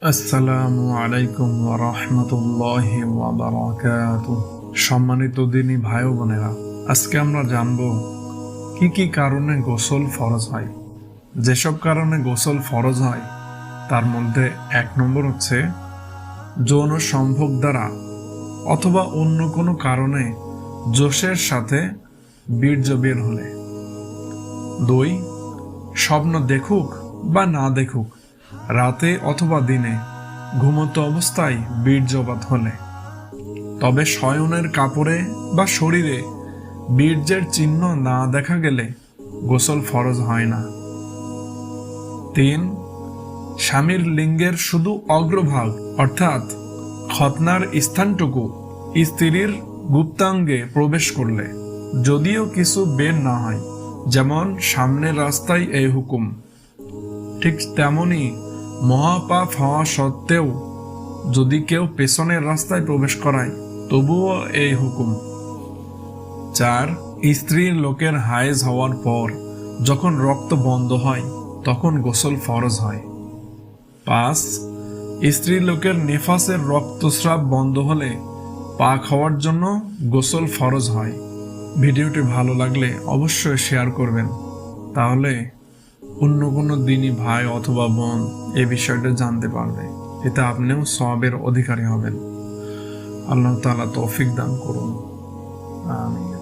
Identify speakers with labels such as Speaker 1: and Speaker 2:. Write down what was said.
Speaker 1: আসসালামু আলাইকুম ওয়া রাহমাতুল্লাহি ওয়া বারাকাতুহু। সম্মানিত দিনী ভাই ও বোনেরা, আজকে আমরা জানব কি কি কারণে গোসল ফরজ হয়। যেসব কারণে গোসল ফরজ হয় তার মধ্যে 1 নম্বর হচ্ছে যৌন সম্ভোগ দ্বারা অথবা অন্য কোনো কারণে জোশের সাথে বীর্য বের হলে। 2, স্বপ্ন দেখুক বা না দেখুক, রাতে অথবা দিনে ঘুমন্ত অবস্থায় বীর্যপাত হলে। তবে শয়নের কাপড়ে বা শরীরে বীর্যের চিহ্ন না দেখা গেলে গোসল ফরজ হয় না। 3, স্বামীর লিঙ্গের শুধু অগ্রভাগ অর্থাৎ খতনার স্থানটুকু স্ত্রীর গুপ্তাঙ্গে প্রবেশ করলে, যদিও কিছু বের না হয়, যেমন সামনের রাস্তায় এই হুকুম, ঠিক তেমনি মহাপাপ হওয়া সত্ত্বেও যদি কেউ পেছনের রাস্তায় প্রবেশ করায় তবুও এই হুকুম। 4, স্ত্রীর লোকের হায়েজ হওয়ার পর যখন রক্ত বন্ধ হয় তখন গোসল ফরজ হয়। 5, স্ত্রীর লোকের নেফাসের রক্তস্রাব বন্ধ হলে পাক হওয়ার জন্য গোসল ফরজ হয়। ভিডিওটি ভালো লাগলে অবশ্যই শেয়ার করবেন, তাহলে অন্য কোনো দিনী ভাই অথবা বোন এই বিষয়টা জানতে পারবে, এতে আপনিও সওয়াবের অধিকারী হবেন। আল্লাহ তাআলা তৌফিক দান করুন। আমিন।